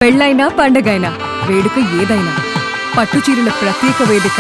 పెళ్ళైనా పండగైనా వేడుక ఏదైనా పట్టుచీరల ప్రత్యేక వేదిక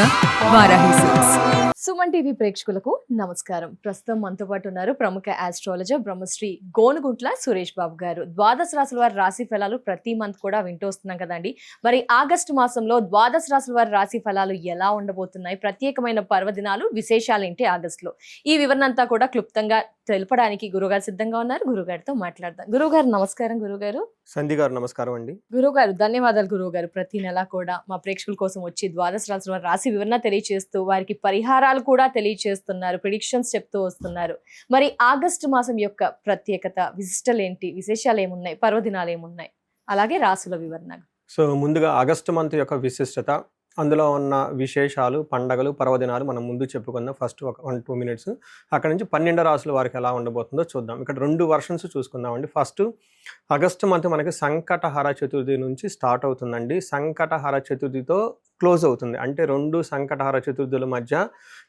వారాహి సిల్క్స్. సుమన్ టీవీ ప్రేక్షకులకు నమస్కారం. ప్రస్తుతం మనతో పాటు ఉన్నారు ప్రముఖ ఆస్ట్రాలజర్ బ్రహ్మశ్రీ గోనుగుంట్ల సురేష్ బాబు గారు. ద్వాదశ రాశుల వారి రాశి ఫలాలు ప్రతి మంత్ కూడా వింటూ వస్తున్నాం కదండి. మరి ఆగస్టు మాసంలో ద్వాదశ రాశుల వారి రాశి ఫలాలు ఎలా ఉండబోతున్నాయి, ప్రత్యేకమైన పర్వదినాలు విశేషాలు ఏంటి ఆగస్టులో, ఈ వివరణ అంతా కూడా క్లుప్తంగా తెలపడానికి గురుగారు సిద్ధంగా ఉన్నారు. గురుగారితో మాట్లాడదాం. గురుగారు నమస్కారం. గురుగారు సంధి గారు నమస్కారం అండి. గురుగారు ధన్యవాదాలు. గురుగారు ప్రతి నెల కూడా మా ప్రేక్షకుల కోసం వచ్చి ద్వాదశ రాశుల వారి రాశి వివరణ తెలియజేస్తూ వారికి పరిహారాలు కూడా తెలియజేస్తున్నారు, ప్రిడిక్షన్స్ చెప్తూ వస్తున్నారు. మరి ఆగస్టు మాసం యొక్క ప్రత్యేకత, విశిష్టలు ఏంటి, విశేషాలు ఏమున్నాయి, పర్వదినాలు ఏమున్నాయి, అలాగే రాసుల వివరణ. సో ముందుగా ఆగస్టు మంత్ యొక్క విశిష్టత, అందులో ఉన్న విశేషాలు, పండగలు, పర్వదినాలు మనం ముందు చెప్పుకుందాం. ఫస్ట్ ఒక 1-2 మినిట్స్ అక్కడ నుంచి 12 రాసుల వారికి ఎలా ఉండబోతుందో చూద్దాం. ఇక్కడ 2 వర్షన్స్ చూసుకుందామండి. ఫస్ట్ ఆగస్టు మంత్ మనకి సంకటహర చతుర్థి నుంచి స్టార్ట్ అవుతుందండి. సంకటహర చతుర్థితో క్లోజ్ అవుతుంది. అంటే 2 సంకటహర చతుర్థుల మధ్య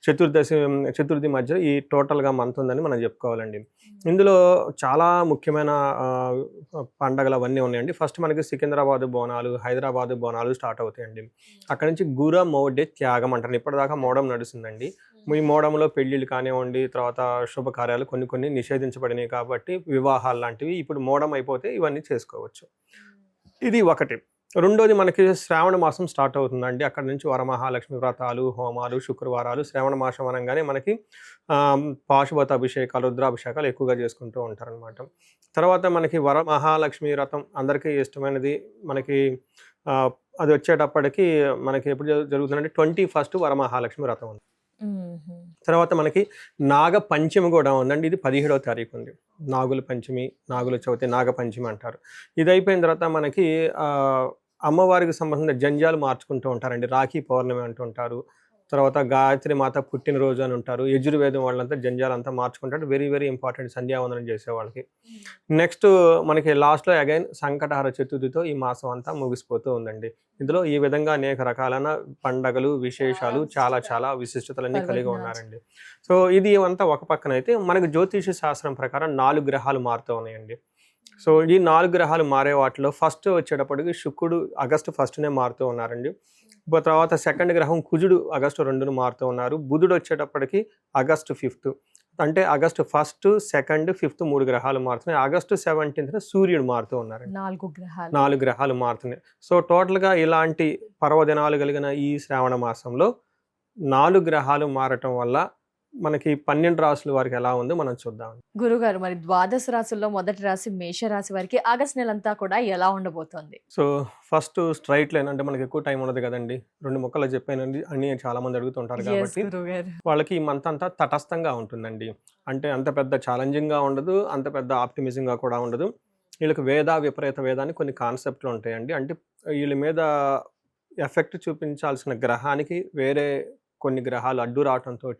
చతుర్థి మధ్య ఈ టోటల్గా మంత్ ఉందని మనం చెప్పుకోవాలండి. ఇందులో చాలా ముఖ్యమైన పండగలు అవన్నీ ఉన్నాయండి. ఫస్ట్ మనకి సికింద్రాబాద్ బోనాలు, హైదరాబాద్ బోనాలు స్టార్ట్ అవుతాయండి. అక్కడ నుంచి గుర మౌఢ్య త్యాగం అంటారు. ఇప్పటిదాకా మోడం నడుస్తుందండి. ఈ మోడంలో పెళ్ళిళ్ళు కానివ్వండి, తర్వాత శుభకార్యాలు కొన్ని నిషేధించబడినాయి కాబట్టి వివాహాలు లాంటివి ఇప్పుడు మోడం అయిపోతే ఇవన్నీ చేసుకోవచ్చు. ఇది ఒకటి. రెండోది మనకి శ్రావణ మాసం స్టార్ట్ అవుతుందండి. అక్కడ నుంచి వరమహాలక్ష్మి వ్రతాలు, హోమాలు, శుక్రవారాలు. శ్రావణ మాసం అనగానే మనకి పాశుపత అభిషేకాలు, రుద్రాభిషేకాలు ఎక్కువగా చేసుకుంటూ ఉంటారనమాట. తర్వాత మనకి వరమహాలక్ష్మి వ్రతం అందరికీ ఇష్టమైనది. మనకి అది వచ్చేటప్పటికి మనకి ఎప్పుడు జరుగుతుందంటే 21st వరమహాలక్ష్మి వ్రతం ఉంది. తర్వాత మనకి నాగ పంచమి కూడా ఉందండి. ఇది 17వ తారీఖు ఉంది. నాగుల పంచమి, నాగుల చవితి, నాగ పంచమి అంటారు. ఇది అయిపోయిన తర్వాత మనకి అమ్మవారికి సంబంధించిన జంజాలు మార్చుకుంటూ ఉంటారండి. రాఖీ పౌర్ణమి అంటుంటారు. తర్వాత గాయత్రి మాత పుట్టినరోజు అని ఉంటారు. యజుర్వేదం వాళ్ళంతా జంజాలంతా మార్చుకుంటారు. వెరీ వెరీ ఇంపార్టెంట్ సంధ్యావందనం చేసే వాళ్ళకి. నెక్స్ట్ మనకి లాస్ట్లో అగైన్ సంకటహర చతుర్థితో ఈ మాసం అంతా ముగిసిపోతూ ఉందండి. ఇందులో ఈ విధంగా అనేక రకాలైన పండగలు, విశేషాలు, చాలా విశిష్టతలన్నీ కలిగి ఉన్నారండి. సో ఇది అంతా ఒక పక్కన అయితే మనకి జ్యోతిష శాస్త్రం ప్రకారం 4 గ్రహాలు మారుతూ ఉన్నాయండి. సో ఈ 4 గ్రహాలు మారే వాటిలో ఫస్ట్ వచ్చేటప్పటికి శుక్రుడు ఆగస్టు 1నే మారుతూ ఉన్నారండి. తర్వాత సెకండ్ గ్రహం కుజుడు ఆగస్టు 2న మారుతూ ఉన్నారు. బుధుడు వచ్చేటప్పటికి ఆగస్టు 5th. అంటే ఆగస్టు 1st, 2nd, 5th 3 గ్రహాలు మారుతున్నాయి. ఆగస్టు 17th సూర్యుడు మారుతూ ఉన్నారు. 4 గ్రహాలు మారుతున్నాయి. సో టోటల్గా ఇలాంటి పర్వదినాలు కలిగిన ఈ శ్రావణ మాసంలో 4 గ్రహాలు మారటం వల్ల మనకి 12 రాసుల వారికి ఎలా ఉందో మనం చూద్దాం. గురుగారు, మరి ద్వాదశ రాశుల్లో మొదటి రాశి మేష రాశి వారికి ఆగస్ట్ నెలంతా కూడా ఎలా ఉండబోతోంది? సో ఫస్ట్ స్ట్రైట్ లైన్, అంటే మనకి ఎక్కువ టైం ఉండదు కదండి. 2 ముక్కలు చెప్పానండి అని చాలా మంది అడుగుతుంటారు కాబట్టి వాళ్ళకి ఈ మంత్ అంతా తటస్థంగా ఉంటుందండి. అంటే అంత పెద్ద ఛాలెంజింగ్ గా ఉండదు, అంత పెద్ద ఆప్టిమిజంగా కూడా ఉండదు. వీళ్ళకి విపరీత వేదానికి కొన్ని కాన్సెప్ట్లు ఉంటాయండి. అంటే వీళ్ళ మీద ఎఫెక్ట్ చూపించాల్సిన గ్రహానికి వేరే కొన్ని గ్రహాలు అడ్డు రావటంతో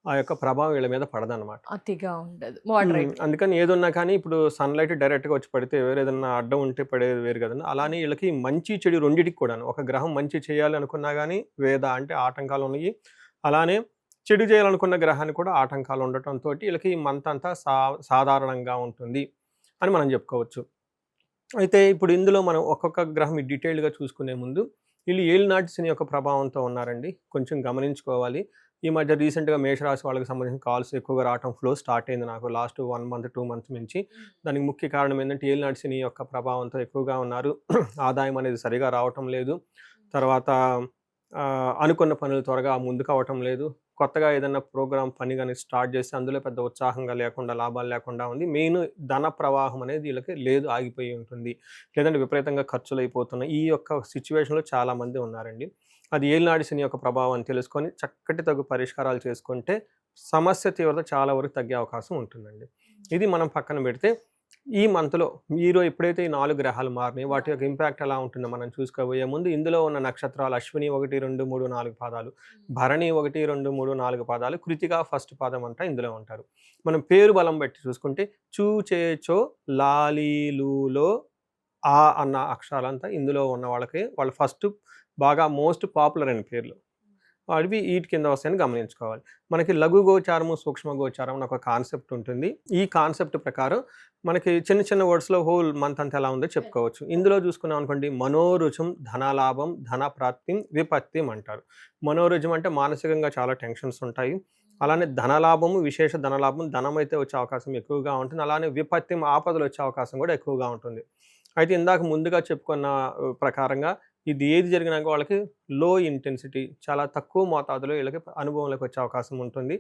ఆ యొక్క ప్రభావం వీళ్ళ మీద పడదన్నమాట. అతిగా ఉండదు, అందుకని ఏదున్నా కానీ ఇప్పుడు సన్లైట్ డైరెక్ట్గా వచ్చి పడితే వేరే ఏదన్నా అడ్డం ఉంటే పడేది వేరు కదండి. అలానే వీళ్ళకి మంచి చెడు రెండింటికి కూడాను, ఒక గ్రహం మంచి చేయాలి అనుకున్నా కానీ అంటే ఆటంకాలు ఉన్నాయి. అలానే చెడు చేయాలనుకున్న గ్రహానికి కూడా ఆటంకాలు ఉండటంతో వీళ్ళకి ఈ మంత్ అంతా సాధారణంగా ఉంటుంది అని మనం చెప్పుకోవచ్చు. అయితే ఇప్పుడు ఇందులో మనం ఒక్కొక్క గ్రహం డీటెయిల్డ్గా చూసుకునే ముందు వీళ్ళు ఏలినాటి శని యొక్క ప్రభావంతో ఉన్నారండి. కొంచెం గమనించుకోవాలి. ఈ మధ్య రీసెంట్గా మేషరాశి వాళ్ళకి సంబంధించిన కాల్స్ ఎక్కువగా రావటం ఫ్లో స్టార్ట్ అయింది నాకు లాస్ట్ 1 month 2 months నుంచి. దానికి ముఖ్య కారణం ఏంటంటే ఏలినాటి శని యొక్క ప్రభావంతో ఎక్కువగా ఉన్నారు. ఆదాయం అనేది సరిగా రావటం లేదు. తర్వాత అనుకున్న పనులు త్వరగా ముందుకు అవటం లేదు. కొత్తగా ఏదైనా ప్రోగ్రామ్ పని కానీ స్టార్ట్ చేస్తే అందులో పెద్ద ఉత్సాహంగా లేకుండా, లాభాలు లేకుండా ఉంది. మెయిన్ ధన ప్రవాహం అనేది వీళ్ళకి లేదు, ఆగిపోయి ఉంటుంది. లేదంటే విపరీతంగా ఖర్చులు అయిపోతున్నాయి. ఈ యొక్క సిచ్యువేషన్లో చాలామంది ఉన్నారండి. అది ఏలినాటి శని యొక్క ప్రభావం తెలుసుకొని చక్కటి తగు పరిష్కారాలు చేసుకుంటే సమస్య తీవ్రత చాలా వరకు తగ్గే అవకాశం ఉంటుందండి. ఇది మనం పక్కన పెడితే ఈ మంత్లో మీరు ఎప్పుడైతే ఈ 4 గ్రహాలు మారినాయి వాటి యొక్క ఇంపాక్ట్ ఎలా ఉంటుందో మనం చూసుకోబోయే ముందు ఇందులో ఉన్న నక్షత్రాలు అశ్విని 1, 2, 3, 4 పాదాలు, భరణి 1, 2, 3, 4 పాదాలు, కృతిక ఫస్ట్ పాదం అంతా ఇందులో ఉంటారు. మనం పేరు బలం బట్టి చూసుకుంటే చూ, చే, చో, లాలి, లూలో, ఆ అన్న అక్షరాలంతా ఇందులో ఉన్న వాళ్ళకి వాళ్ళ ఫస్ట్ బాగా మోస్ట్ పాపులర్ అయిన పేర్లు. అవి వీటి కింద వస్తాయని గమనించుకోవాలి. మనకి లఘు గోచారము, సూక్ష్మ గోచారం అని ఒక కాన్సెప్ట్ ఉంటుంది. ఈ కాన్సెప్ట్ ప్రకారం మనకి చిన్న చిన్న వర్డ్స్లో హోల్ మంత్ అంతా ఎలా ఉందో చెప్పుకోవచ్చు. ఇందులో చూసుకున్నాం అనుకోండి, మనోరుచం ధనలాభం ధన ప్రాప్తిం విపత్తిం అంటారు. మనోరుజం అంటే మానసికంగా చాలా టెన్షన్స్ ఉంటాయి. అలానే ధనలాభము, విశేష ధనలాభం, ధనం అయితే వచ్చే అవకాశం ఎక్కువగా ఉంటుంది. అలానే విపత్తిం, ఆపదలు వచ్చే అవకాశం కూడా ఎక్కువగా ఉంటుంది. అయితే ఇందాక ముందుగా చెప్పుకున్న ప్రకారంగా ఇది ఏది జరిగినా వాళ్ళకి లో ఇంటెన్సిటీ, చాలా తక్కువ మోతాదులో వీళ్ళకి అనుభవంలోకి వచ్చే అవకాశం ఉంటుంది.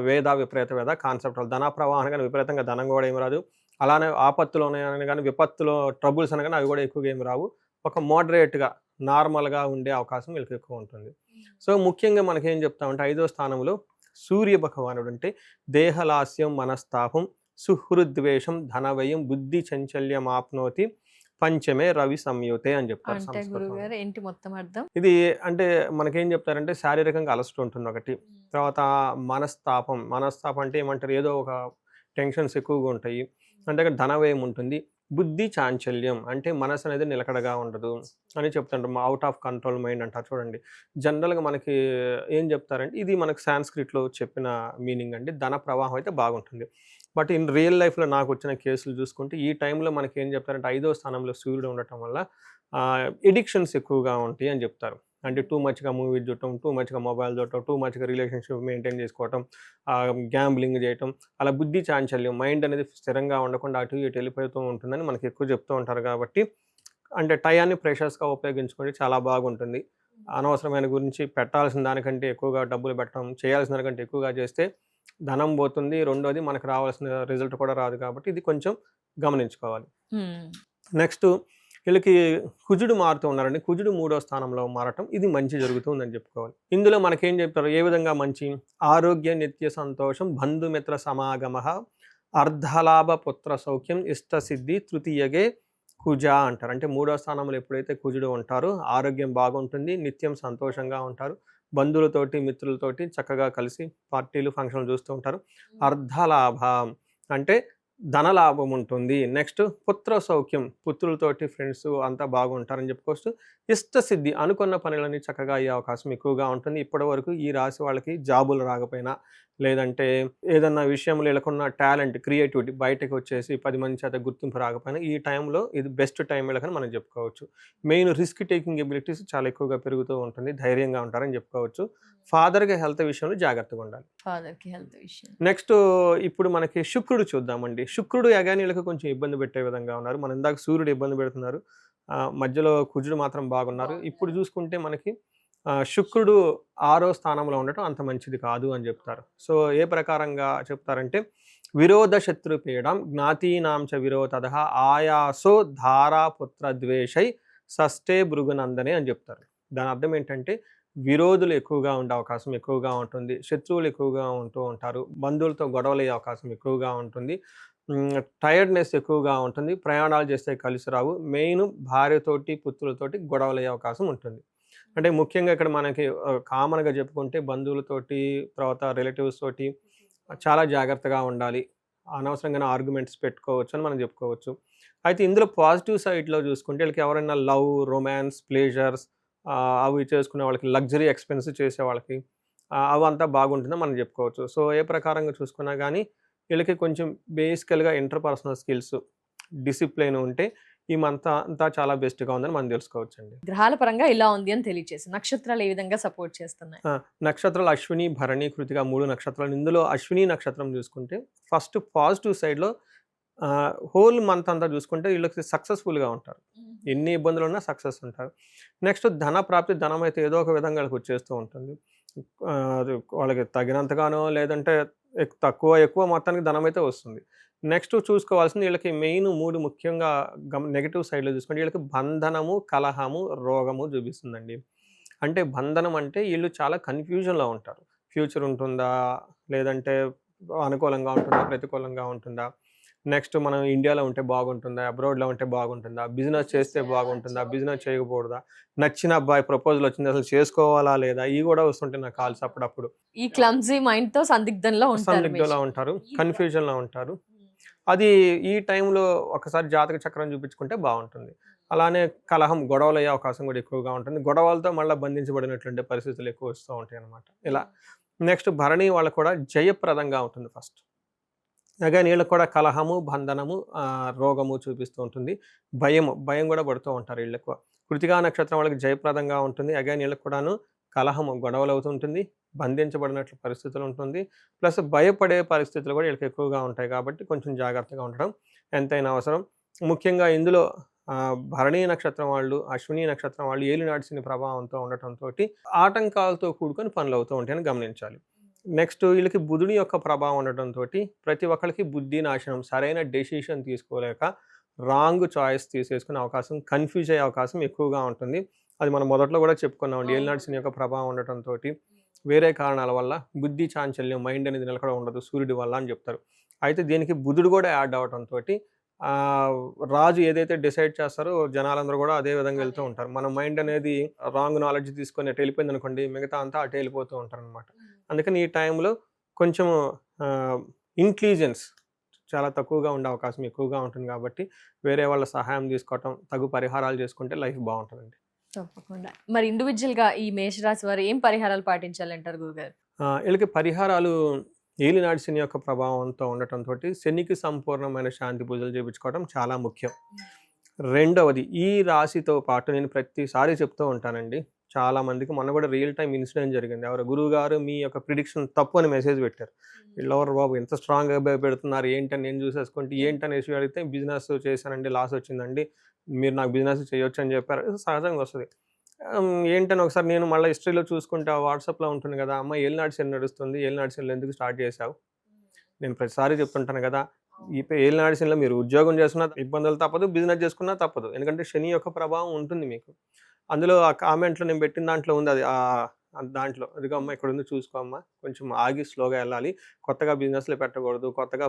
వేద విపరీత వేద కాన్సెప్ట్ ధన ప్రవాహం కానీ విపరీతంగా ధనం కూడా ఏమి రాదు. అలానే ఆపత్తులు ఉన్నాయని కానీ, విపత్తులో ట్రబుల్స్ అని కానీ అవి కూడా ఎక్కువగా ఏమి రావు. ఒక మోడరేట్గా నార్మల్గా ఉండే అవకాశం వీళ్ళకి ఎక్కువ ఉంటుంది. సో ముఖ్యంగా మనకేం చెప్తామంటే 5వ స్థానంలో సూర్య భగవానుడు అంటే దేహలాస్యం మనస్తాపం సుహృద్వేషం ధనవయం బుద్ధి చంచల్యం ఆప్నోతి పంచమే రవి సంయుతే అని చెప్తారు అంటే సంస్కృతంలో. గురుగారు ఏంటి మొత్తం అర్థం? ఇది అంటే మనకేం చెప్తారంటే శారీరకంగా అలసట ఉంటుంది ఒకటి. తర్వాత మనస్తాపం అంటే ఏమంటారు, ఏదో ఒక టెన్షన్స్ ఎక్కువగా ఉంటాయి. అంటే ధనవ్యయం ఉంటుంది. బుద్ధి చాంచల్యం అంటే మనసు అనేది నిలకడగా ఉండదు అని చెప్తుంటారు. అవుట్ ఆఫ్ కంట్రోల్ మైండ్ అంటారు చూడండి. జనరల్గా మనకి ఏం చెప్తారంటే ఇది మనకు సాంస్క్రిట్లో చెప్పిన మీనింగ్ అండి. ధన ప్రవాహం అయితే బాగుంటుంది. బట్ ఇన్ రియల్ లైఫ్లో నాకు వచ్చిన కేసులు చూసుకుంటే ఈ టైంలో మనకి ఏం చెప్తారంటే 5వ స్థానంలో సూర్యుడు ఉండటం వల్ల ఎడిక్షన్స్ ఎక్కువగా ఉంటాయి అని చెప్తారు. అంటే టూ మచ్గా మూవీ చూడటం, టూ మచ్గా మొబైల్ చూడటం, టూ మచ్గా రిలేషన్షిప్ మెయింటైన్ చేసుకోవటం, గ్యాంబ్లింగ్ చేయటం, అలా బుద్ధి చాంచల్యం, మైండ్ అనేది స్థిరంగా ఉండకుండా అటు ఇటు వెళ్ళిపోతూ ఉంటుందని మనకి ఎక్కువ చెప్తూ ఉంటారు. కాబట్టి అంటే టయాన్ని ప్రెషర్స్గా ఉపయోగించుకుంటే చాలా బాగుంటుంది. అనవసరమైన గురించి పెట్టాల్సిన దానికంటే ఎక్కువగా డబ్బులు పెట్టడం, చేయాల్సిన దానికంటే ఎక్కువగా చేస్తే ధనం పోతుంది. రెండోది మనకు రావాల్సిన రిజల్ట్ కూడా రాదు. కాబట్టి ఇది కొంచెం గమనించుకోవాలి. నెక్స్ట్ వీళ్ళకి కుజుడు మారుతూ ఉన్నారండి. కుజుడు 3వ స్థానంలో మారటం ఇది మంచి జరుగుతుందని చెప్పుకోవాలి. ఇందులో మనకేం చెప్తారు, ఏ విధంగా మంచి ఆరోగ్య నిత్య సంతోషం బంధుమిత్ర సమాగమ అర్ధలాభ పుత్ర సౌఖ్యం ఇష్టసిద్ధి తృతీయగే కుజ అంటారు. అంటే 3వ స్థానంలో ఎప్పుడైతే కుజుడు ఉంటారో ఆరోగ్యం బాగుంటుంది, నిత్యం సంతోషంగా ఉంటారు, బంధువులతోటి మిత్రులతోటి చక్కగా కలిసి పార్టీలు ఫంక్షన్లు చూస్తూ ఉంటారు. అర్ధలాభ అంటే ధనలాభం ఉంటుంది. నెక్స్ట్ పుత్ర సౌఖ్యం, పుత్రులతోటి ఫ్రెండ్స్ అంతా బాగుంటారని చెప్పుకోవచ్చు. ఇష్టసిద్ధి అనుకున్న పనులన్నీ చక్కగా అయ్యే అవకాశం ఎక్కువగా ఉంటుంది. ఇప్పటి వరకు ఈ రాశి వాళ్ళకి జాబులు రాకపోయినా, లేదంటే ఏదన్నా విషయంలో వీళ్ళకున్న టాలెంట్ క్రియేటివిటీ బయటకు వచ్చేసి 10 మంది చేత గుర్తింపు రాకపోయినా ఈ టైంలో ఇది బెస్ట్ టైం వీళ్ళకని మనం చెప్పుకోవచ్చు. మెయిన్ రిస్క్ టేకింగ్ ఎబిలిటీస్ చాలా ఎక్కువగా పెరుగుతూ ఉంటుంది, ధైర్యంగా ఉంటారని చెప్పుకోవచ్చు. ఫాదర్కి హెల్త్ విషయంలో జాగ్రత్తగా ఉండాలి. ఫాదర్కి హెల్త్ విషయం. నెక్స్ట్ ఇప్పుడు మనకి శుక్రుడు చూద్దామండి. శుక్రుడు యగానీలకు కొంచెం ఇబ్బంది పెట్టే విధంగా ఉన్నారు. మనం ఇందాక సూర్యుడు ఇబ్బంది పెడుతున్నారు, మధ్యలో కుజుడు మాత్రం బాగున్నారు. ఇప్పుడు చూసుకుంటే మనకి శుక్రుడు 6వ స్థానంలో ఉండటం అంత మంచిది కాదు అని చెప్తారు. సో ఏ ప్రకారంగా చెప్తారంటే విరోధ శత్రుపీడం జ్ఞాతీనాంచ విరోధ ఆయాసో ధారాపుత్ర ద్వేషై షష్ఠే భృగునందనే అని చెప్తారు. దాని అర్థం ఏంటంటే విరోధులు ఎక్కువగా ఉండే అవకాశం ఎక్కువగా ఉంటుంది, శత్రువులు ఎక్కువగా ఉంటూ ఉంటారు, బంధువులతో గొడవలు అయ్యే అవకాశం ఎక్కువగా ఉంటుంది, టైర్డ్నెస్ ఎక్కువగా ఉంటుంది, ప్రయాణాలు చేస్తే కలిసి రావు, మెయిన్ భార్యతోటి పుత్రులతోటి గొడవలు అయ్యే అవకాశం ఉంటుంది. అంటే ముఖ్యంగా ఇక్కడ మనకి కామన్గా చెప్పుకుంటే బంధువులతోటి తర్వాత రిలేటివ్స్ తోటి చాలా జాగ్రత్తగా ఉండాలి, అనవసరంగానే ఆర్గ్యుమెంట్స్ పెట్టుకోవచ్చు అని మనం చెప్పుకోవచ్చు. అయితే ఇందులో పాజిటివ్ సైడ్లో చూసుకుంటే వీళ్ళకి ఎవరైనా లవ్, రొమాన్స్, ప్లేజర్స్ అవి చేసుకునే వాళ్ళకి, లగ్జరీ ఎక్స్పెన్స్ చేసే వాళ్ళకి అవంతా బాగుంటుందని మనం చెప్పుకోవచ్చు. సో ఏ ప్రకారంగా చూసుకున్నా కానీ వీళ్ళకి కొంచెం బేసికల్గా ఇంటర్పర్సనల్ స్కిల్స్, డిసిప్లిన్ ఉంటే ఈ మంత్ అంతా చాలా బెస్ట్గా ఉందని మనం తెలుసుకోవచ్చు అండి. గ్రహాల పరంగా ఇలా ఉంది అని తెలియజేసి నక్షత్రాలు ఏ విధంగా సపోర్ట్ చేస్తున్నాయి? నక్షత్రాలు అశ్విని, భరణి, కృతిక 3 నక్షత్రాలు. ఇందులో అశ్విని నక్షత్రం చూసుకుంటే ఫస్ట్ పాజిటివ్ సైడ్లో హోల్ మంత్ అంతా చూసుకుంటే వీళ్ళకి సక్సెస్ఫుల్గా ఉంటారు, ఎన్ని ఇబ్బందులు ఉన్నా సక్సెస్ ఉంటారు. నెక్స్ట్ ధన ప్రాప్తి, ధనం అయితే ఏదో ఒక విధంగా వాళ్ళకి వచ్చేస్తూ ఉంటుంది. వాళ్ళకి తగినంతగానో లేదంటే ఎక్కువ మొత్తానికి ధనం అయితే వస్తుంది. నెక్స్ట్ చూసుకోవాల్సింది వీళ్ళకి మెయిన్ 3 ముఖ్యంగా నెగిటివ్ సైడ్లో చూసుకుంటే వీళ్ళకి బంధనము, కలహము, రోగము చూపిస్తుందండి. అంటే బంధనం అంటే వీళ్ళు చాలా కన్ఫ్యూజన్లో ఉంటారు. ఫ్యూచర్ ఉంటుందా, లేదంటే అనుకూలంగా ఉంటుందా, ప్రతికూలంగా ఉంటుందా, నెక్స్ట్ మనం ఇండియాలో ఉంటే బాగుంటుందా, అబ్రాడ్లో ఉంటే బాగుంటుందా, బిజినెస్ చేస్తే బాగుంటుందా, బిజినెస్ చేయకూడదా, నచ్చిన అబ్బాయి ప్రపోజల్ వచ్చింది అసలు చేసుకోవాలా లేదా, ఇవి కూడా వస్తుంటాయి నా కాల్స్ అప్పుడప్పుడు. ఈ క్లమ్జీ మైండ్ తో సందిగ్ధంలో ఉంటారు, కన్ఫ్యూజన్లో ఉంటారు. అది ఈ టైంలో ఒకసారి జాతక చక్రం చూపించుకుంటే బాగుంటుంది. అలానే కలహం, గొడవలు అయ్యే అవకాశం కూడా ఎక్కువగా ఉంటుంది. గొడవలతో మళ్ళీ బంధించబడినటువంటి పరిస్థితులు ఎక్కువ వస్తూ ఉంటాయి అన్నమాట. ఇలా నెక్స్ట్ భరణి వాళ్ళకు కూడా జయప్రదంగా ఉంటుంది ఫస్ట్. అగైన్ వీళ్ళకి కూడా కలహము, బంధనము, రోగము చూపిస్తూ ఉంటుంది. భయం కూడా పడుతూ ఉంటారు వీళ్ళు ఎక్కువ. కృతికా నక్షత్రం వాళ్ళకి జయప్రదంగా ఉంటుంది. అగైన్ వీళ్ళకి కూడాను కలహము, గొడవలు అవుతుంటుంది, బంధించబడినట్లు పరిస్థితులు ఉంటుంది. ప్లస్ భయపడే పరిస్థితులు కూడా వీళ్ళకి ఎక్కువగా ఉంటాయి కాబట్టి కొంచెం జాగ్రత్తగా ఉండడం ఎంతైనా అవసరం. ముఖ్యంగా ఇందులో భరణీ నక్షత్రం వాళ్ళు, అశ్విని నక్షత్రం వాళ్ళు ఏలినాటి శని ప్రభావంతో ఉండటంతో ఆటంకాలతో కూడుకొని పనులు అవుతూ ఉంటాయని గమనించాలి. నెక్స్ట్ వీళ్ళకి బుధుడి యొక్క ప్రభావం ఉండటంతో ప్రతి ఒక్కరికి బుద్ధి నాశనం, సరైన డెసిషన్ తీసుకోలేక రాంగ్ చాయిస్ తీసేసుకునే అవకాశం, కన్ఫ్యూజ్ అయ్యే అవకాశం ఎక్కువగా ఉంటుంది. అది మనం మొదట్లో కూడా చెప్పుకున్నామండి. ఏలినాటి శని యొక్క ప్రభావం ఉండటంతో వేరే కారణాల వల్ల బుద్ధి చాంచల్యం, మైండ్ అనేది నిలకడ ఉండదు సూర్యుడి వల్ల అని చెప్తారు. అయితే దీనికి బుధుడు కూడా యాడ్ అవడంతో రాజు ఏదైతే డిసైడ్ చేస్తారో జనాలందరూ కూడా అదే విధంగా వెళ్తూ ఉంటారు. మన మైండ్ అనేది రాంగ్ నాలెడ్జ్ తీసుకొని అటు వెళ్ళిపోయింది అనుకోండి, మిగతా అంతా అటు వెళ్ళిపోతూ ఉంటారు అనమాట. అందుకని ఈ టైంలో కొంచెం ఇంటెలిజెన్స్ చాలా తక్కువగా ఉండే అవకాశం ఎక్కువగా ఉంటుంది కాబట్టి వేరే వాళ్ళ సహాయం తీసుకోవటం, తగు పరిహారాలు చేసుకుంటే లైఫ్ బాగుంటుందండి. తప్పకుండా. మరి ఇండివిజువల్ గా ఈ మేషరాశి వారు ఏం పరిహారాలు పాటించాలంటారు గురుగారు? వీళ్ళకి పరిహారాలు ఏలినాటి శని యొక్క ప్రభావంతో ఉండటంతో శనికి సంపూర్ణమైన శాంతి పూజలు చేయించుకోవడం చాలా ముఖ్యం. రెండవది, ఈ రాశితో పాటు నేను ప్రతిసారి చెప్తూ ఉంటానండి, చాలా మందికి మొన్న కూడా రియల్ టైం ఇన్సిడెంట్ జరిగింది. ఎవరు గురువు గారు మీ యొక్క ప్రిడిక్షన్ తప్పు అని మెసేజ్ పెట్టారు. వీళ్ళెవరు బాబు ఎంత స్ట్రాంగ్గా పెడుతున్నారు ఏంటని నేను చూసేసుకుంటే ఏంటని ఇష్యూ అడిగితే బిజినెస్ చేశానండి, లాస్ వచ్చిందండి, మీరు నాకు బిజినెస్ చేయొచ్చు అని చెప్పారు. సహజంగా వస్తుంది. ఏంటని ఒకసారి నేను మళ్ళీ హిస్టరీలో చూసుకుంటే వాట్సాప్లో ఉంటుంది కదా, అమ్మ ఏలినాటి శని నడుస్తుంది, ఏలినాటి శనిలో ఎందుకు స్టార్ట్ చేశావు? నేను ప్రతిసారి చెప్తుంటాను కదా, ఈ ఏలినాటి శనిలో మీరు ఉద్యోగం చేసుకున్నా ఇబ్బందులు తప్పదు, బిజినెస్ చేసుకున్నా తప్పదు. ఎందుకంటే శని యొక్క ప్రభావం ఉంటుంది మీకు. అందులో ఆ కామెంట్లో నేను పెట్టిన దాంట్లో ఉంది, అది దాంట్లో అదిగో అమ్మ ఇక్కడ ఉంది చూసుకో అమ్మ, కొంచెం ఆగి స్లోగా వెళ్ళాలి, కొత్తగా బిజినెస్లో పెట్టకూడదు, కొత్తగా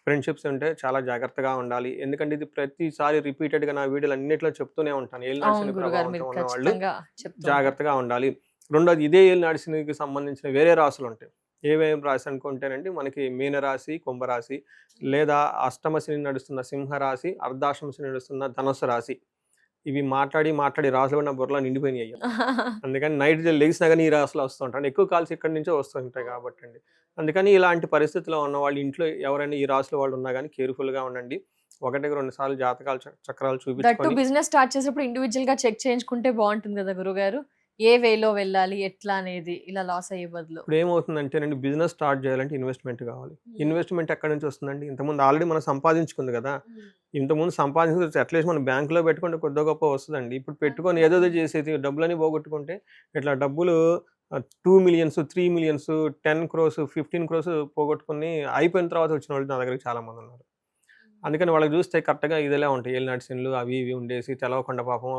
ఫ్రెండ్షిప్స్ ఉంటే చాలా జాగ్రత్తగా ఉండాలి. ఎందుకంటే ఇది ప్రతిసారి రిపీటెడ్గా నా వీడియోలు అన్నింటిలో చెప్తూనే ఉంటాను. ఏలినాటి శని ప్రభావంతో ఉన్న వాళ్ళు జాగ్రత్తగా ఉండాలి. రెండోది, ఇదే ఏలినాటి శనికి సంబంధించిన వేరే రాశులు ఉంటాయి. ఏమేమి రాశి అనుకుంటేనండి, మనకి మీనరాశి, కుంభరాశి, లేదా అష్టమ శని నడుస్తున్న సింహరాశి, అర్ధాష్టమ శని నడుస్తున్న ధనుసు రాశి. ఇవి మాట్లాడి రాసులు కూడా నా బుర్రలో నిండిపోయినాయి. అందుకని నైట్ లెగిసినా కానీ ఈ రాసులు వస్తూ ఉంటాయి. ఎక్కువ కాల్స్ ఇక్కడి నుంచో వస్తూ ఉంటాయి కాబట్టి అండి. అందుకని ఇలాంటి పరిస్థితిలో ఉన్న వాళ్ళు ఇంట్లో ఎవరైనా ఈ రాసుల వాళ్ళు ఉన్నా కానీ కేర్ఫుల్గా ఉండండి. 1-2 సార్లు జాతకాలు చక్రాలు చూపించుకొని బిజినెస్ స్టార్ట్ చేసేప్పుడు ఇండివిజువల్ గా చెక్ చేయించుకుంటే బాగుంటుంది కదా గురుగారు, ఏ వేలో వెళ్ళాలి ఎట్లా అనేది, ఇలా లాస్ అయ్యే బదులు. ఇప్పుడు ఏమవుతుందంటేనండి, బిజినెస్ స్టార్ట్ చేయాలంటే ఇన్వెస్ట్మెంట్ కావాలి. ఇన్వెస్ట్మెంట్ ఎక్కడి నుంచి వస్తుందండి? ఇంతకుముందు ఆల్రెడీ మనం సంపాదించుకుంది కదా, ఇంతకుముందు సంపాదించుకుంటే అట్లీస్ట్ మనం బ్యాంకులో పెట్టుకుంటే కొద్ది గొప్ప వస్తుందండి. ఇప్పుడు పెట్టుకొని ఏదో చేసేది డబ్బులని పోగొట్టుకుంటే ఇట్లా డబ్బులు 2 million, 3 million, 10 crores, 15 crores పోగొట్టుకుని అయిపోయిన తర్వాత వచ్చిన వాళ్ళు నా దగ్గర చాలా మంది ఉన్నారు. అందుకని వాళ్ళకి చూస్తే కరెక్ట్గా ఇదిలా ఉంటాయి, ఏలినాటి శనులు అవి ఇవి ఉండేసి తెలవకుండా పాపం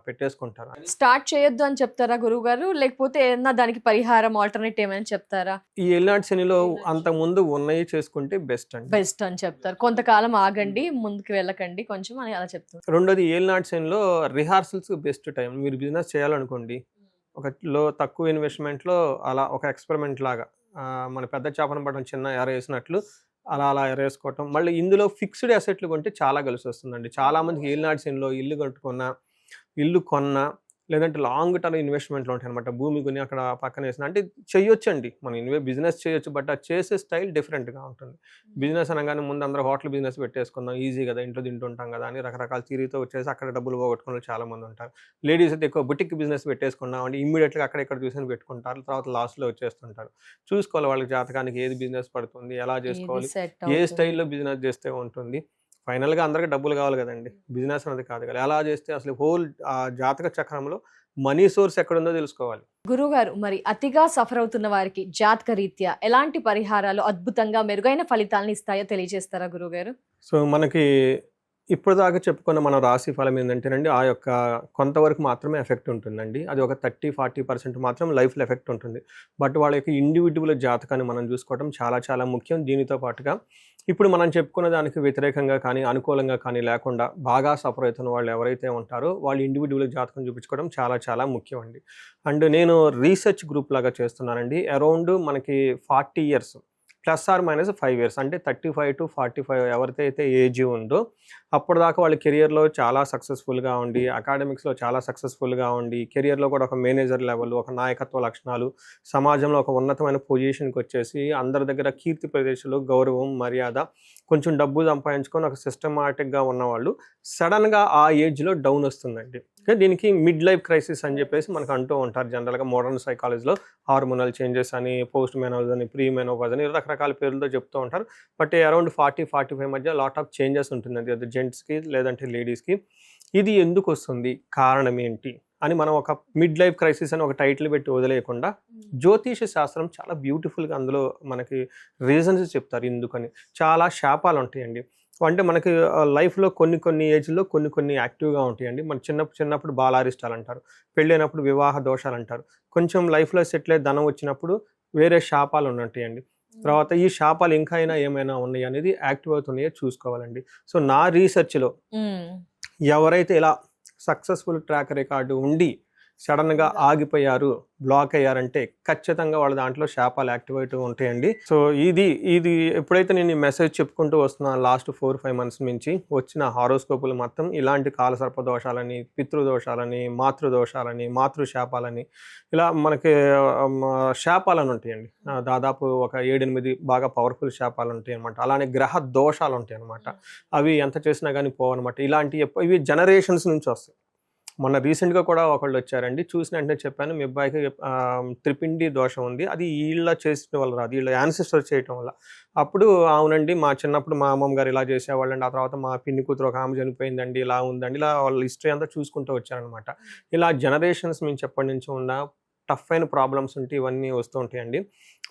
పెట్టేసుకుంటారు. స్టార్ట్ చేయొద్దు అని చెప్తారా గురువు గారు, లేకపోతే ఏదన్నా దానికి పరిహారం ఆల్టర్నేట్ ఏమైనా చెప్తారా? ఈ ఏలినాటి శనిలో అంత ముందు ఉన్నాయి చేసుకుంటే బెస్ట్ అని చెప్తారు. కొంతకాలం ఆగండి, ముందుకు వెళ్ళకండి కొంచెం అని అలా చెప్తారు. రెండోది, ఏలినాటి శనిలో రిహార్సల్స్ బెస్ట్ టైం. మీరు బిజినెస్ చేయాలనుకోండి, తక్కువ ఇన్వెస్ట్మెంట్లో అలా ఒక ఎక్స్పెరిమెంట్ లాగా మన పెద్ద చేపను పట్టడం చిన్న ఎర వేసినట్లు అలా ఎరేసుకోవటం. మళ్ళీ ఇందులో ఫిక్స్డ్ అసెట్లు కొంటే చాలా కలిసి వస్తుందండి. చాలామందికి ఏలినాటి శనిలో ఇల్లు కొన్నా లేదంటే లాంగ్ టర్మ్ ఇన్వెస్ట్మెంట్లో ఉంటాయి అనమాట. భూమి కొని అక్కడ పక్కన వేసిన అంటే చేయొచ్చండి, మనం బిజినెస్ చేయొచ్చు. బట్ అది చేసే స్టైల్ డిఫరెంట్గా ఉంటుంది. బిజినెస్ అనగానే ముందు అందరూ హోటల్ బిజినెస్ పెట్టేసుకుందాం, ఈజీ కదా, ఇంట్లో తింటుంటాం కదా అని రకరకాల థియరీతో వచ్చేసి అక్కడ డబ్బులు పోగొట్టుకునే చాలా మంది ఉంటారు. లేడీస్ అయితే ఎక్కువ బుటిక్ బిజినెస్ పెట్టేసుకున్నాం అంటే ఇమ్మీడియట్గా అక్కడ చూసి పెట్టుకుంటారు, తర్వాత లాస్ట్లో వచ్చేస్తుంటారు. చూసుకోవాలి వాళ్ళకి జాతకానికి ఏది బిజినెస్ పడుతుంది, ఎలా చేసుకోవాలి, ఏ స్టైల్లో బిజినెస్ చేస్తే ఉంటుంది. ఫైనల్గా అందరికీ డబ్బులు కావాలి కదండి, బిజినెస్ అనేది కాదు కదా. ఎలా చేస్తే అసలు హోల్ జాతక చక్రంలో మనీ సోర్స్ ఎక్కడుందో తెలుసుకోవాలి. గురువుగారు, మరి అతిగా సఫర్ అవుతున్న వారికి జాతక రీత్యా ఎలాంటి పరిహారాలు అద్భుతంగా మెరుగైన ఫలితాలను ఇస్తాయో తెలియజేస్తారా గురువుగారు? సో మనకి ఇప్పుడు దాకా చెప్పుకున్న మన రాశి ఫలం ఏంటంటేనండి, ఆ యొక్క కొంతవరకు మాత్రమే ఎఫెక్ట్ ఉంటుందండి. అది ఒక 30-40% మాత్రం లైఫ్లో ఎఫెక్ట్ ఉంటుంది. బట్ వాళ్ళ యొక్క ఇండివిజువల్ జాతకాన్ని మనం చూసుకోవడం చాలా చాలా ముఖ్యం. దీనితో పాటుగా ఇప్పుడు మనం చెప్పుకున్న దానికి వ్యతిరేకంగా కానీ అనుకూలంగా కానీ లేకుండా బాగా సఫర్ అవుతున్న వాళ్ళు ఎవరైతే ఉంటారో వాళ్ళు ఇండివిజువల్ జాతకం చూపించుకోవడం చాలా చాలా ముఖ్యం అండి. అండ్ నేను రీసెర్చ్ గ్రూప్ లాగా చేస్తున్నానండి. అరౌండ్ మనకి 40 years +or- 5 years, అంటే 35 to 45 ఎవరికైతే ఏజ్ ఉందో అప్పటిదాకా వాళ్ళ కెరియర్లో చాలా సక్సెస్ఫుల్గా ఉండి, అకాడమిక్స్లో చాలా సక్సెస్ఫుల్గా ఉండి, కెరియర్లో కూడా ఒక మేనేజర్ లెవెల్, ఒక నాయకత్వ లక్షణాలు, సమాజంలో ఒక ఉన్నతమైన పొజిషన్కి వచ్చేసి అందరి దగ్గర కీర్తి ప్రదేశాలు, గౌరవం, మర్యాద, కొంచెం డబ్బు సంపాదించుకొని ఒక సిస్టమాటిక్గా ఉన్నవాళ్ళు సడన్గా ఆ ఏజ్లో డౌన్ వస్తుందండి. దీనికి మిడ్ లైఫ్ క్రైసిస్ అని చెప్పేసి మనకు అంటూ ఉంటారు జనరల్గా మోడర్న్ సైకాలజీలో. హార్మోనల్ చేంజెస్ అని, పోస్ట్ మెనోజ్ అని, ప్రీ మెనోపాజ్ అని రకరకాల పేర్లతో చెప్తూ ఉంటారు. బట్ అరౌండ్ 40-45 మధ్య లాట్ ఆఫ్ చేంజెస్ ఉంటుందండి, అది జెంట్స్కి లేదంటే లేడీస్కి. ఇది ఎందుకు వస్తుంది, కారణం ఏంటి అని మనం ఒక మిడ్ లైఫ్ క్రైసిస్ అని ఒక టైటిల్ పెట్టి వదిలేయకుండా జ్యోతిష శాస్త్రం చాలా బ్యూటిఫుల్గా అందులో మనకి రీజన్స్ చెప్తారు ఎందుకని. చాలా శాపాలు ఉంటాయండి. అంటే మనకి లైఫ్లో కొన్ని ఏజ్లో కొన్ని యాక్టివ్గా ఉంటాయండి. మన చిన్నప్పుడు బాలారిష్టాలు అంటారు, పెళ్ళైనప్పుడు వివాహ దోషాలు అంటారు, కొంచెం లైఫ్లో సెటిల్ అయ్యి ధనం వచ్చినప్పుడు వేరే శాపాలు ఉంటాయండి. తర్వాత ఈ శాపాలు ఇంకా ఏమైనా ఉన్నాయి అనేది యాక్టివ్ అవుతున్నాయో చూసుకోవాలండి. సో నా రీసెర్చ్లో ఎవరైతే ఇలా సక్సెస్ఫుల్ ట్రాక్ రికార్డు ఉండి సడన్గా ఆగిపోయారు, బ్లాక్ అయ్యారంటే ఖచ్చితంగా వాళ్ళ దాంట్లో శాపాలు యాక్టివేట్ ఉంటాయండి. సో ఇది ఎప్పుడైతే నేను ఈ మెసేజ్ చెప్పుకుంటూ వస్తున్నాను లాస్ట్ 4-5 months నుంచి వచ్చిన హారోస్కోపులు మొత్తం ఇలాంటి కాలసర్ప దోషాలని, పితృదోషాలని, మాతృదోషాలని, మాతృశాపాలని, ఇలా మనకి శాపాలని ఉంటాయండి. దాదాపు ఒక 7-8 బాగా పవర్ఫుల్ శాపాలు ఉంటాయి అనమాట. అలానే గ్రహ దోషాలు ఉంటాయి అనమాట. అవి ఎంత చేసినా కానీ పోవన్నమాట. ఇవి జనరేషన్స్ నుంచి వస్తాయి. మొన్న రీసెంట్గా కూడా ఒకళ్ళు వచ్చారండి, చూసిన వెంటనే చెప్పాను మీ అబ్బాయికి త్రిపిండి దోషం ఉంది, అది వీళ్ళ చేసిన వల్ల రాదు, వీళ్ళ యాన్సిస్టర్ చేయటం వల్ల. అప్పుడు అవునండి, మా చిన్నప్పుడు మా అమ్మమ్మ గారు ఇలా చేసేవాళ్ళండి, ఆ తర్వాత మా పిన్ని కూతురు ఒక ఆమె చనిపోయిందండి, ఇలా ఉందండి, ఇలా వాళ్ళ హిస్టరీ అంతా చూసుకుంటూ వచ్చారనమాట. ఇలా జనరేషన్స్ నుంచి ఎప్పటి నుంచి ఉన్న టఫ్ అయిన ప్రాబ్లమ్స్ ఉంటే ఇవన్నీ వస్తూ ఉంటాయండి.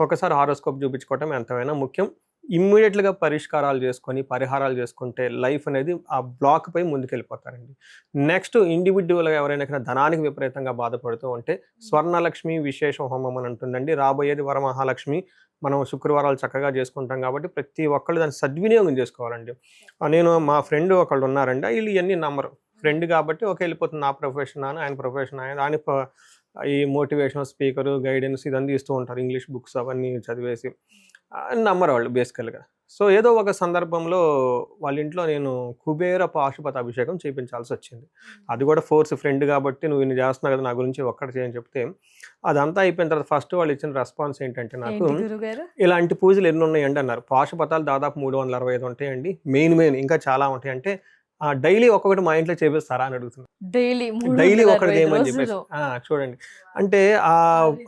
ఒకసారి హారోస్కోప్ చూపించుకోవటం ఎంతైనా ముఖ్యం. ఇమ్మీడియట్గా పరిష్కారాలు చేసుకొని పరిహారాలు చేసుకుంటే లైఫ్ అనేది ఆ బ్లాక్ పై ముందుకెళ్ళిపోతారండి. నెక్స్ట్ ఇండివిజువల్గా ఎవరైనా ధనానికి విపరీతంగా బాధపడుతూ ఉంటే స్వర్ణలక్ష్మి విశేష హోమం అని ఉంటుందండి. రాబోయేది వరమహాలక్ష్మి. మనం శుక్రవారాలు చక్కగా చేసుకుంటాం కాబట్టి ప్రతి ఒక్కళ్ళు దాన్ని సద్వినియోగం చేసుకోవాలండి. నేను మా ఫ్రెండ్ ఒకళ్ళు ఉన్నారండి, వీళ్ళు ఇవన్నీ నమ్మరు. ఫ్రెండ్ కాబట్టి ఓకే వెళ్ళిపోతుంది, నా ప్రొఫెషన్ అని, ఆయన ప్రొఫెషన్ ఆయన ఈ మోటివేషనల్ స్పీకరు, గైడెన్స్ ఇదంతా ఇస్తూ ఉంటారు, ఇంగ్లీష్ బుక్స్ అవన్నీ చదివేసి నమ్మరు వాళ్ళు బేసికల్గా. సో ఏదో ఒక సందర్భంలో వాళ్ళ ఇంట్లో నేను కుబేర పాశుపత అభిషేకం చేయించాల్సి వచ్చింది. అది కూడా ఫోర్స్, ఫ్రెండ్ కాబట్టి నువ్వు ఇన్ని చేస్తున్నావు కదా నా గురించి ఒక్కటి చేయని చెప్తే అదంతా అయిపోయిన తర్వాత ఫస్ట్ వాళ్ళు ఇచ్చిన రెస్పాన్స్ ఏంటంటే, నాకు ఇలాంటి పూజలు ఎన్ని ఉన్నాయండి అన్నారు. పాశుపతాలు దాదాపు 365 ఉంటాయండి. మెయిన్ ఇంకా చాలా ఉంటాయి. అంటే డైలీ ఒక్కొక్కటి మా ఇంట్లో చేపిస్తారా అని అడుగుతున్నారు. డైలీ ఒకటి ఏమని చెప్పేసి చూడండి. అంటే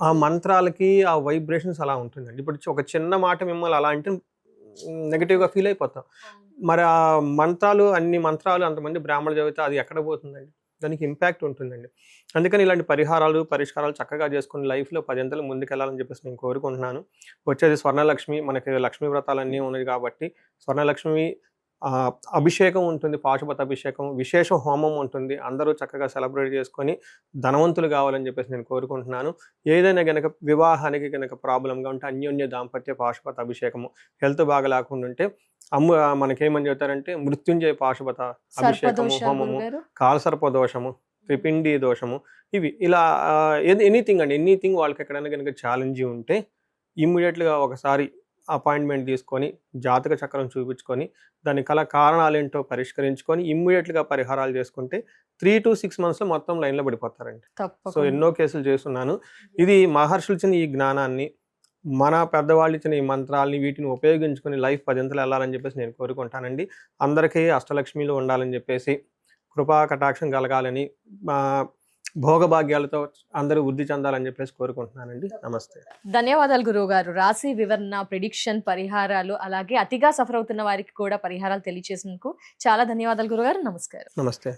ఆ మంత్రాలకి ఆ వైబ్రేషన్స్ అలా ఉంటుందండి. ఇప్పుడు ఒక చిన్న మాట మిమ్మల్ని అలా అంటే నెగిటివ్గా ఫీల్ అయిపోతాం. మరి ఆ మంత్రాలు, అన్ని మంత్రాలు అంతమంది బ్రాహ్మణులు చదివితే అది ఎక్కడ పోతుందండి, దానికి ఇంపాక్ట్ ఉంటుందండి. అందుకని ఇలాంటి పరిష్కారాలు చక్కగా చేసుకుని లైఫ్లో 10 అంతలు ముందుకెళ్ళాలని చెప్పేసి నేను కోరుకుంటున్నాను. వచ్చేది స్వర్ణలక్ష్మి, మనకి లక్ష్మీ వ్రతాలన్నీ ఉన్నాయి కాబట్టి స్వర్ణలక్ష్మి అభిషేకం ఉంటుంది, పాశుపత అభిషేకం, విశేష హోమం ఉంటుంది. అందరూ చక్కగా సెలబ్రేట్ చేసుకొని ధనవంతులు కావాలని చెప్పేసి నేను కోరుకుంటున్నాను. ఏదైనా కనుక వివాహానికి కనుక ప్రాబ్లంగా ఉంటే అన్యోన్య దాంపత్య పాశుపత అభిషేకము, హెల్త్ బాగా లేకుండా ఉంటే మనకేమని చెప్తారంటే మృత్యుంజయ పాశుపత అభిషేకము, హోమము, కాలసర్ప దోషము, త్రిపిండి దోషము, ఇవి ఇలా ఎనీథింగ్ వాళ్ళకి ఎక్కడైనా కనుక ఛాలెంజ్ ఉంటే ఇమ్మీడియట్గా ఒకసారి అపాయింట్మెంట్ తీసుకొని జాతక చక్రం చూపించుకొని దాని కారణాలు ఏంటో పరిష్కరించుకొని ఇమ్మీడియట్గా పరిహారాలు చేసుకుంటే 3 to 6 months మొత్తం లైన్లో పడిపోతారండి. సో ఎన్నో కేసులు చేస్తున్నాను. ఇది మహర్షులు ఇచ్చిన ఈ జ్ఞానాన్ని, మన పెద్దవాళ్ళు ఇచ్చిన ఈ మంత్రాలని, వీటిని ఉపయోగించుకొని లైఫ్ 10 అంతలు వెళ్ళాలని చెప్పేసి నేను కోరుకుంటానండి. అందరికీ అష్టలక్ష్మిలు ఉండాలని చెప్పేసి, కృపా కటాక్షం కలగాలని, భోగభాగ్యాలతో అందరూ వృద్ధి చెందాలని చెప్పేసి కోరుకుంటున్నానండి. నమస్తే. ధన్యవాదాలు గురువు గారు. రాశి వివరణ, ప్రిడిక్షన్, పరిహారాలు, అలాగే అతిగా సఫర్ అవుతున్న వారికి కూడా పరిహారాలు తెలియజేసినందుకు చాలా ధన్యవాదాలు గురుగారు. నమస్కారం. నమస్తే.